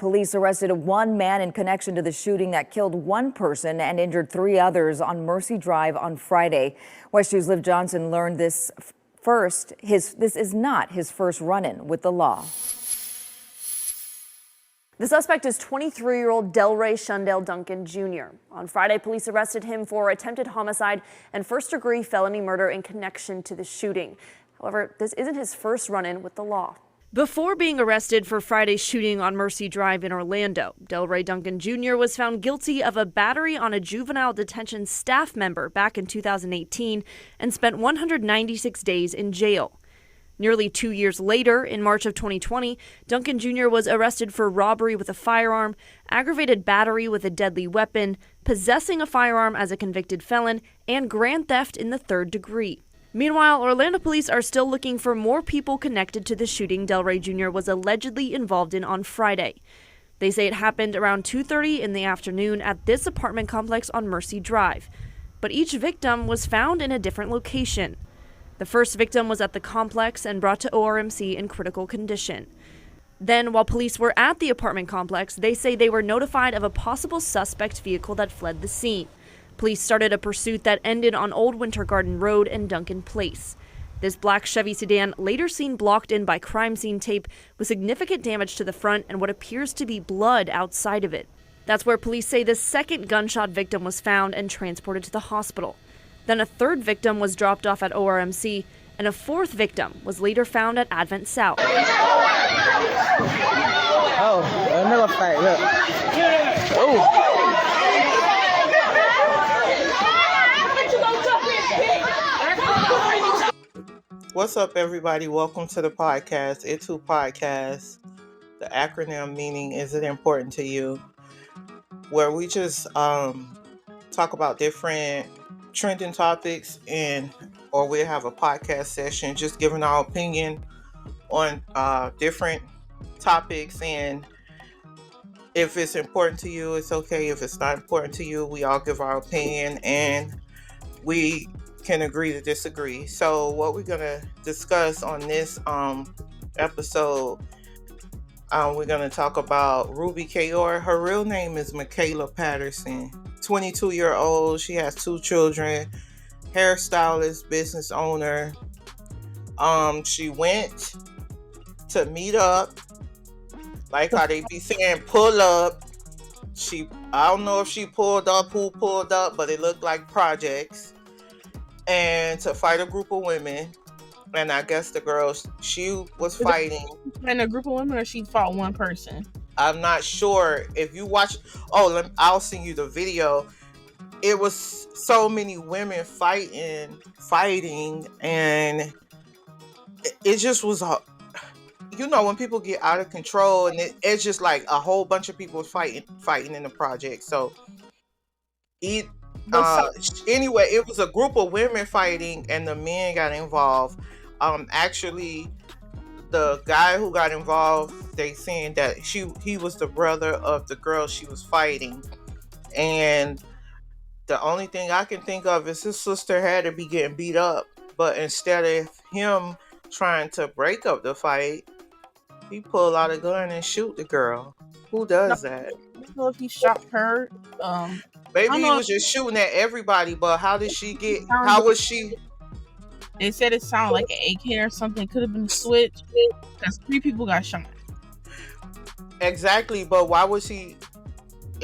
police arrested one man in connection to the shooting that killed one person and injured three others on Mercy Drive on Friday. West 2's Liv Johnson learned this is not his first run-in with the law. The suspect is 23-year-old Delray Shundell Duncan Jr. On Friday, police arrested him for attempted homicide and first-degree felony murder in connection to the shooting. However, this isn't his first run-in with the law. Before being arrested for Friday's shooting on Mercy Drive in Orlando, Delray Duncan Jr. was found guilty of a battery on a juvenile detention staff member back in 2018 and spent 196 days in jail. Nearly 2 years later, in March of 2020, Duncan Jr. was arrested for robbery with a firearm, aggravated battery with a deadly weapon, possessing a firearm as a convicted felon, and grand theft in the third degree. Meanwhile, Orlando police are still looking for more people connected to the shooting Delray Jr. was allegedly involved in on Friday. They say it happened around 2:30 in the afternoon at this apartment complex on Mercy Drive. But each victim was found in a different location. The first victim was at the complex and brought to ORMC in critical condition. Then, while police were at the apartment complex, they say they were notified of a possible suspect vehicle that fled the scene. Police started a pursuit that ended on Old Winter Garden Road and Duncan Place. This black Chevy sedan later seen blocked in by crime scene tape with significant damage to the front and what appears to be blood outside of it. That's where police say the second gunshot victim was found and transported to the hospital. Then a third victim was dropped off at ORMC, and a fourth victim was later found at Advent South. Oh, another fight, look. Oh. What's up, everybody? Welcome to the podcast, It2 Podcast. The acronym meaning, is it important to you? Where we just talk about different trending topics, or we'll have a podcast session just giving our opinion on different topics, and if it's important to you, it's okay. If it's not important to you, we all give our opinion and we can agree to disagree. So what we're gonna discuss on this episode, we're gonna talk about Ruby Kayor. Her real name is Macayla Patterson. 22-year-old. She has 2 children. Hairstylist, business owner. She went to meet up, like how they be saying, pull up. I don't know if she pulled up, who pulled up, but it looked like projects. And to fight a group of women. And I guess the girl she was fighting. And a group of women, or she fought one person? I'm not sure. If you watch, I'll send you the video. It was so many women fighting, and it just was when people get out of control, and it's just like a whole bunch of people fighting in the project. So anyway, it was a group of women fighting, and the men got involved. Actually, the guy who got involved, they saying that he was the brother of the girl she was fighting, and the only thing I can think of is his sister had to be getting beat up, but instead of him trying to break up the fight, he pulled out a gun and shoot the girl. Who does that? I don't know if he shot her. Maybe he was just shooting at everybody, but how was she? They said it sounded like an AK or something. Could have been a switch, because 3 people got shot. Exactly, but why was he?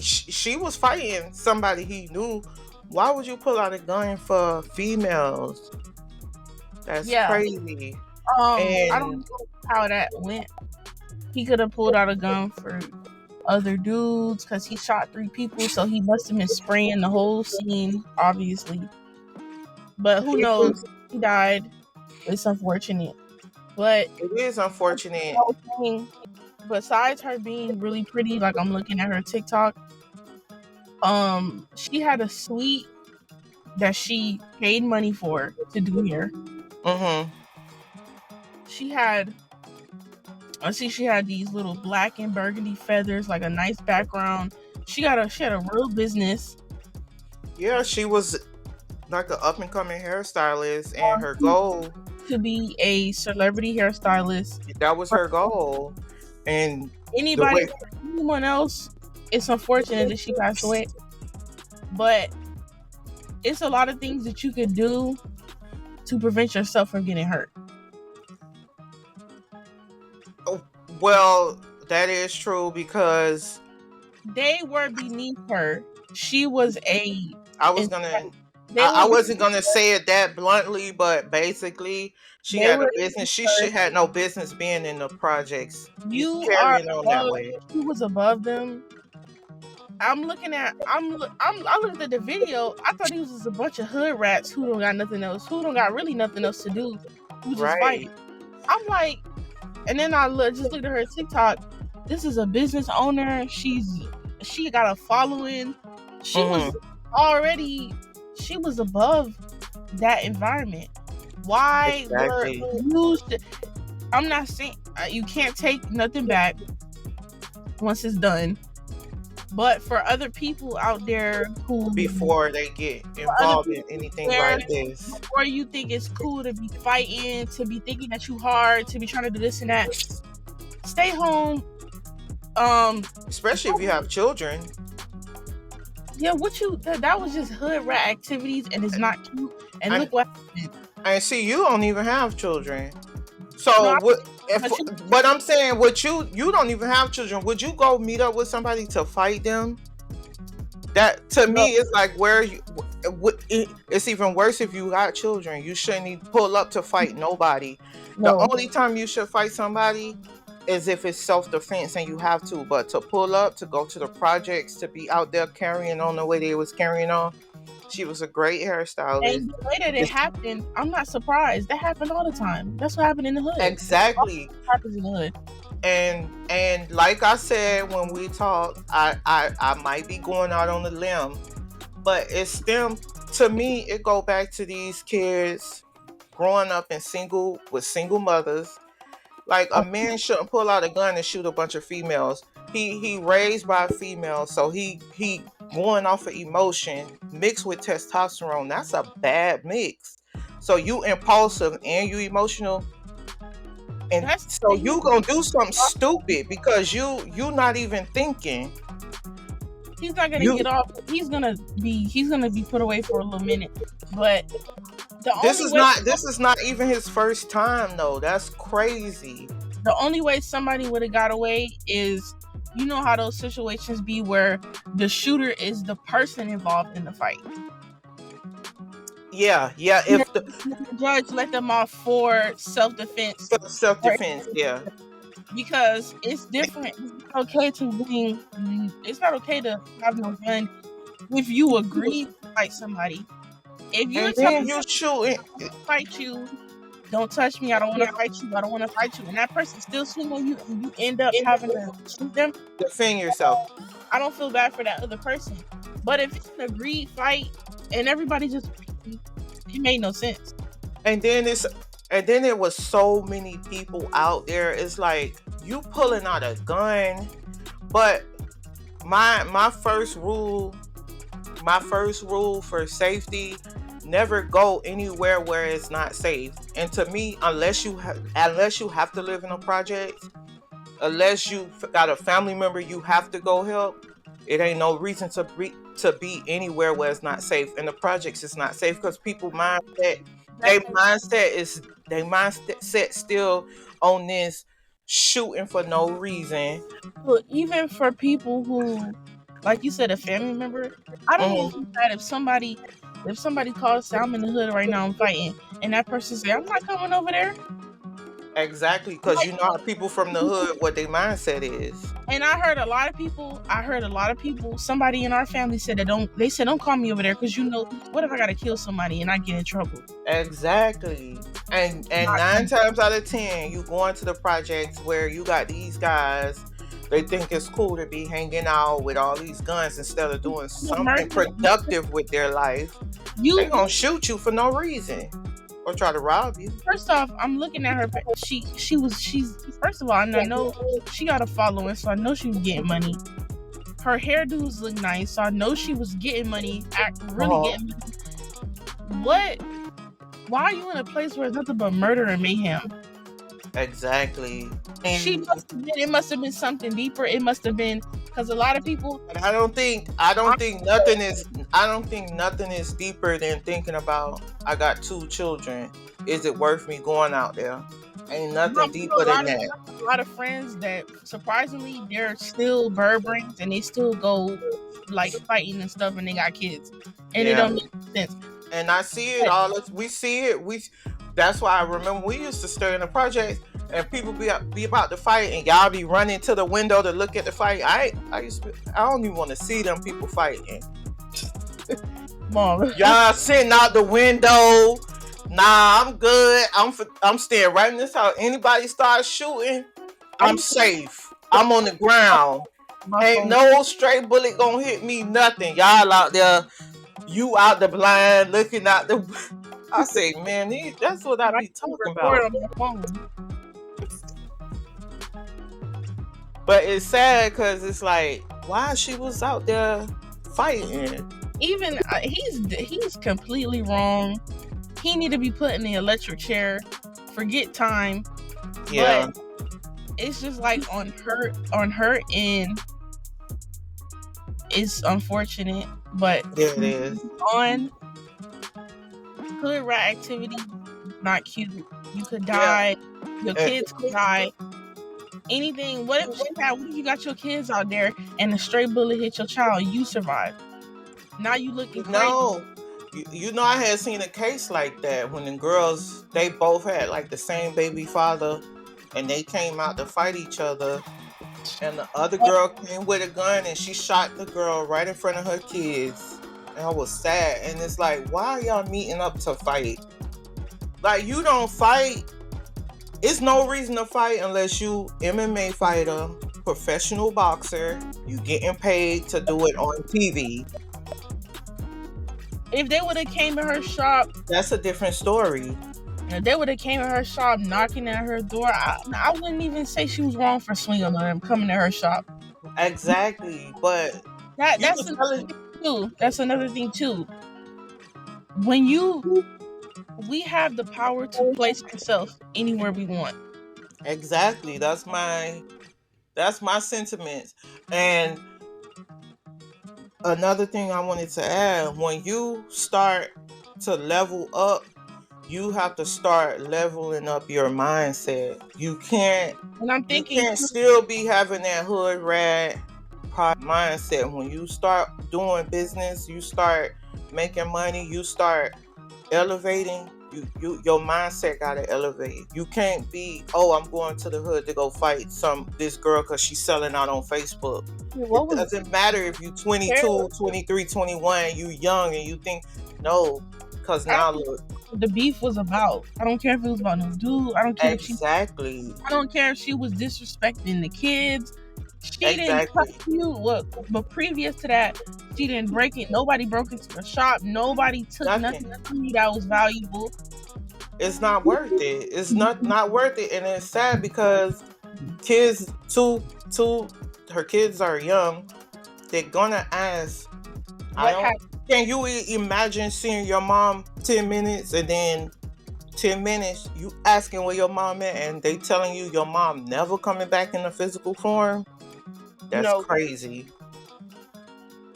She was fighting somebody he knew. Why would you pull out a gun for females? That's crazy. I don't know how that went. He could have pulled out a gun for other dudes because he shot 3 people, so he must have been spraying the whole scene, obviously. But who knows? He died. It's unfortunate. But it is unfortunate. Besides her being really pretty, like I'm looking at her TikTok, she had a suite that she paid money for to do hair. Mm-hmm. She had these little black and burgundy feathers, like a nice background. She had a real business. Yeah, she was like an up and coming hairstylist, and her goal to be a celebrity hairstylist. That was her goal. And the Anybody, way, anyone else, it's unfortunate that she passed away. But it's a lot of things that you could do to prevent yourself from getting hurt. well, that is true because They were beneath her. She was a. I was gonna. They were. I wasn't gonna say it that bluntly, but basically, she They had a were. business. She should had no business being in the projects, You are carrying on that above. way. She was above them. I'm looking at. I looked at the video. I thought he was just a bunch of hood rats who don't got nothing else. Who don't got really nothing else to do. Who just Right. fight. I'm like, and then just looked at her TikTok. This is a business owner. She got a following. She was already. She was above that environment. Why Exactly. were used? I'm not saying you can't take nothing back once it's done. But for other people out there who Before they get involved in anything like this, or you think it's cool to be fighting, to be thinking that you hard, to be trying to do this and that, stay home. especially if you have children. Yeah, that was just hood rat activities, and it's not cute. And look what happened. And see, you don't even have children. So No, but I'm saying, you don't even have children. Would you go meet up with somebody to fight them? That to me is like it's even worse if you got children. You shouldn't even pull up to fight nobody. The only time you should fight somebody is if it's self-defense and you have to. But to pull up, to go to the projects, to be out there carrying on the way they was carrying on. She was a great hairstylist. And the way that it happened, I'm not surprised. That happened all the time. That's what happened in the hood. Exactly. What happens in the hood. And like I said when we talked, I might be going out on a limb, but it's them. To me, it go back to these kids growing up with single mothers. Like, a man shouldn't pull out a gun and shoot a bunch of females. He raised by a female, so he going off of emotion mixed with testosterone. That's a bad mix. So you impulsive and you emotional, and so you gonna do something stupid because you not even thinking. He's not gonna get off. He's gonna be put away for a little minute. But this is not even his first time though. That's crazy. The only way somebody would have got away is, you know how those situations be where the shooter is the person involved in the fight. Yeah. If the judge let them off for self-defense. Yeah. Because it's different. It's okay to bring. It's not okay to have no gun if you agree to fight somebody. If you're telling you shooting, fight you, don't touch me. I don't want to fight you. I don't want to fight you. And that person still swing on you, and you end up having to shoot them. Defend yourself. I don't feel bad for that other person. But if it's an agreed fight and everybody just, it made no sense. And then there was so many people out there. It's like, you pulling out a gun. But my first rule for safety: never go anywhere where it's not safe. And to me, unless you have to live in a project, unless you got a family member you have to go help, it ain't no reason to be anywhere where it's not safe. And the projects is not safe because people mindset still on this shooting for no reason. Well, even for people who, like you said, a family member, I don't know that if somebody calls, say, I'm in the hood right now, I'm fighting, and that person say, I'm not coming over there. Exactly, because you know how people from the hood, what their mindset is. And I heard a lot of people, somebody in our family said don't call me over there, because what if I gotta kill somebody and I get in trouble? Exactly. And 9 times out of 10, you go into the projects where you got these guys, they think it's cool to be hanging out with all these guns instead of doing something productive with their life. They're gonna shoot you for no reason. Or try to rob you. First off, I'm looking at her. She's first of all, and I know she got a following, so I know she was getting money. Her hairdos look nice, so I know she was getting money. Getting money. What? Why are you in a place where it's nothing but murder and mayhem? Exactly. She And must have been. It must have been something deeper. It must have been because a lot of people. I don't think nothing is deeper than thinking about I got 2 children. Is it worth me going out there? Ain't nothing deeper than that. A lot of friends that surprisingly they're still bird brains and they still go like fighting and stuff and they got kids and it Yeah. don't make sense. And I see it all. We see it. That's why I remember we used to stay in the projects and people be about to fight and y'all be running to the window to look at the fight. I don't even want to see them people fighting. Mom, Y'all sitting out the window. Nah, I'm good. I'm staying right in this house. Anybody start shooting, I'm safe. I'm on the ground. Ain't no stray bullet gonna hit me. Nothing. Y'all out there. You out the blind looking out the. I say, man, that's what I be talking about. on my phone. But it's sad because it's like, why she was out there fighting? Even he's completely wrong. He need to be put in the electric chair. Forget time. Yeah. But it's just like on her end. It's unfortunate, but Yeah, it is. on hood rat activity, not cute. You could die. Your kids could die. Anything. What if you got your kids out there and a stray bullet hit your child? You survive. Now you looking crazy. No. You know, I had seen a case like that when the girls, they both had like the same baby father and they came out to fight each other. And the other girl came with a gun and she shot the girl right in front of her kids. And I was sad. And it's like, why are y'all meeting up to fight? Like, you don't fight. It's no reason to fight unless you MMA fighter, professional boxer, you getting paid to do it on TV. If they would have came to her shop, that's a different story. If they would have came to her shop, knocking at her door, I wouldn't even say she was wrong for swinging on them coming to her shop. Exactly, but that's another thing too. That's another thing too. When we have the power to place ourselves anywhere we want. Exactly. That's my sentiments. And another thing I wanted to add, when you start to level up, you have to start leveling up your mindset. You can't still be having that hood rat mindset. When you start doing business, you start making money, you start elevating, your mindset gotta elevate. You can't be, I'm going to the hood to go fight this girl because she's selling out on Facebook. It doesn't matter if you 22, 23, 21, you young and you think, no, because now look. The beef was about. I don't care if it was about no dude. I don't care exactly. I don't care if she was disrespecting the kids. She didn't touch you. But previous to that, she didn't break it. Nobody broke into the shop. Nobody took nothing from you that was valuable. It's not worth it. It's not worth it, and it's sad because kids, her kids are young. They're gonna ask. Can you imagine seeing your mom 10 minutes and then 10 minutes you asking where your mom at and they telling you your mom never coming back in a physical form? That's crazy.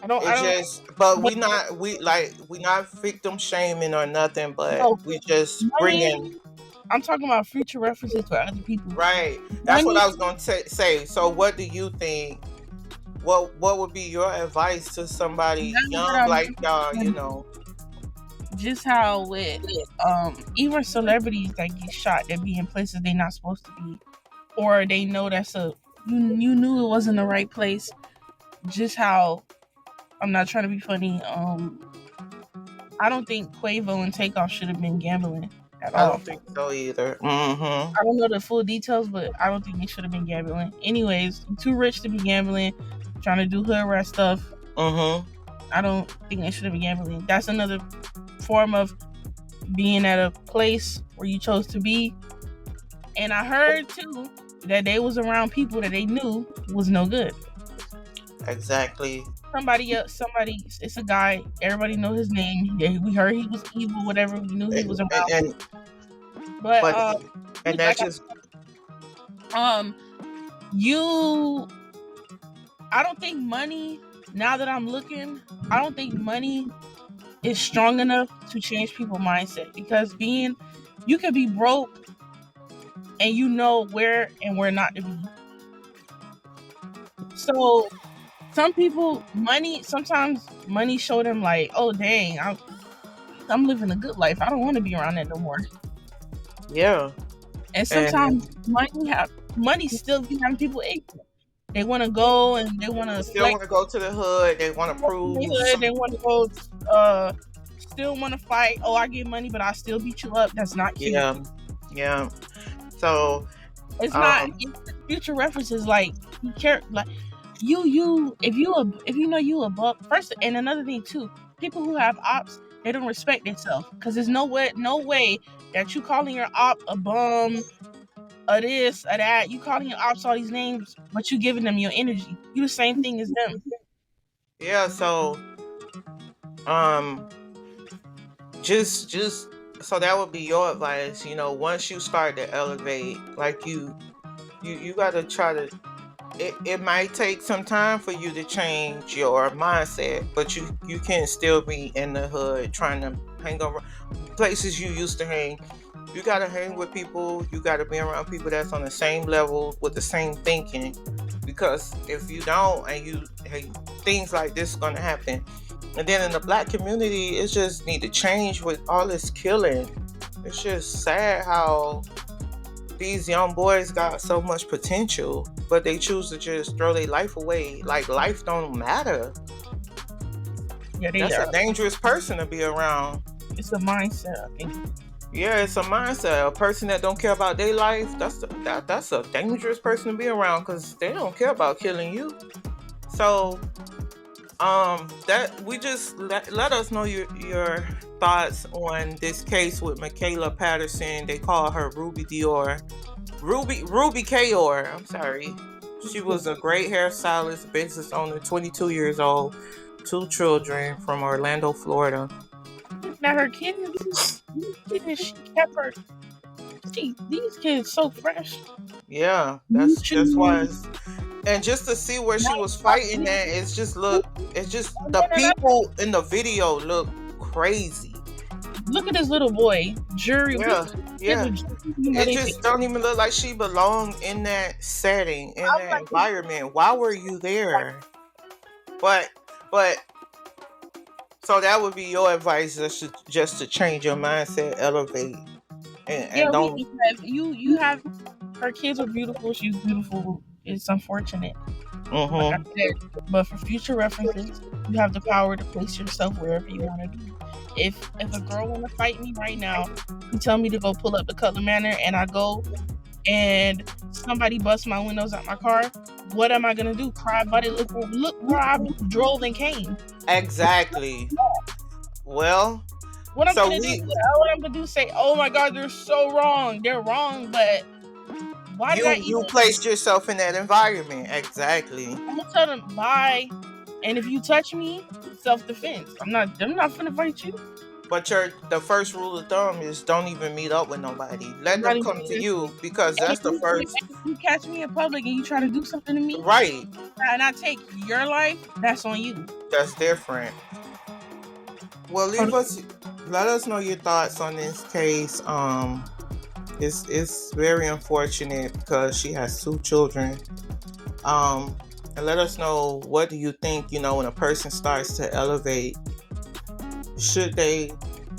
We not victim shaming or nothing, but we just bringing. I'm talking about future references for other people. Right. That's what I was going to say. So what do you think? What would be your advice to somebody young like y'all, you know? Just how with even celebrities that get shot, they be in places they're not supposed to be, or they know you knew it wasn't the right place. Just how, I'm not trying to be funny. I don't think Quavo and Takeoff should have been gambling at all. I don't think so either. Mm-hmm. I don't know the full details, but I don't think they should have been gambling. Anyways, too rich to be gambling, trying to do hood rat stuff. Mm-hmm. I don't think they should have been gambling. That's another form of being at a place where you chose to be. And I heard too that they was around people that they knew was no good. Exactly. It's a guy, everybody know his name. We heard he was evil, whatever, we knew he was around. Um, you, I don't think money. Now that I'm looking, I don't think money is strong enough to change people's mindset, because you could be broke and you know where and where not to be. So some people, sometimes money show them like, oh dang, I'm living a good life. I don't want to be around that no more. Yeah. And sometimes money still be having people ignorant. They want to go and they want to still want to go to the hood. They want to prove. They want to go. Still want to fight. Oh, I get money, but I still beat you up. That's not cute. Yeah. So it's not. Future references like you care like you if you know you above first. And another thing too, people who have ops, they don't respect themselves, because there's no way that you calling your op a bum, a this, a that. You calling your ops all these names, but you giving them your energy. You the same thing as them. Yeah. So just so that would be your advice. Once you start to elevate, like you got to try to. It might take some time for you to change your mindset, but you can still be in the hood trying to hang around places you used to hang. You got to hang with people. You got to be around people that's on the same level with the same thinking, because if you don't, things like this is going to happen. And then in the Black community, it just need to change with all this killing. It's just sad how these young boys got so much potential, but they choose to just throw their life away. Like, life don't matter. Yeah, that's a dangerous person to be around. It's a mindset, I think. Yeah, it's a mindset. A person that don't care about their life, that's a dangerous person to be around, because they don't care about killing you. So that we just let us know your thoughts on this case with Macayla Patterson. They call her Ruby Kayor. I'm sorry. She was a great hairstylist, business owner, 22 years old, 2 children, from Orlando, Florida. Now her kids, she kept her. These kids so fresh. Yeah, that's why. And just to see where she was fighting at, it's just the people in the video look crazy. Look at this little boy, Jury. Yeah. It just don't even look like she belonged in that setting, in that environment. Why were you there? But so that would be your advice, just to change your mindset, elevate, and don't. You have her kids are beautiful. She's beautiful. It's unfortunate. Mm-hmm. Like I said, but for future references, you have the power to place yourself wherever you want to be. If a girl want to fight me right now and tell me to go pull up the Cutler Manor, and I go and somebody busts my windows out my car, what am I gonna do? Cry about it? Look where I drove and came. Exactly. Well, what I'm gonna do? Say, oh my God, they're so wrong. They're wrong, but why did you placed yourself in that environment? Exactly. I'm gonna tell them bye, and if you touch me, self-defense. I'm not gonna fight you. But the first rule of thumb is don't even meet up with nobody. Let them come to you, because that's the first. If you catch me in public and you try to do something to me, right, and I take your life, that's on you. That's different. Well, let us know your thoughts on this case. It's very unfortunate, because she has 2 children. And let us know, what do you think, when a person starts to elevate, should they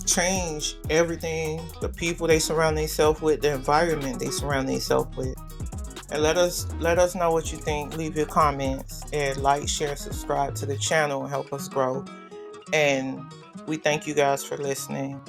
change everything, the people they surround themselves with, the environment they surround themselves with? And let us know what you think. Leave your comments, and like, share, subscribe to the channel, and help us grow. And we thank you guys for listening.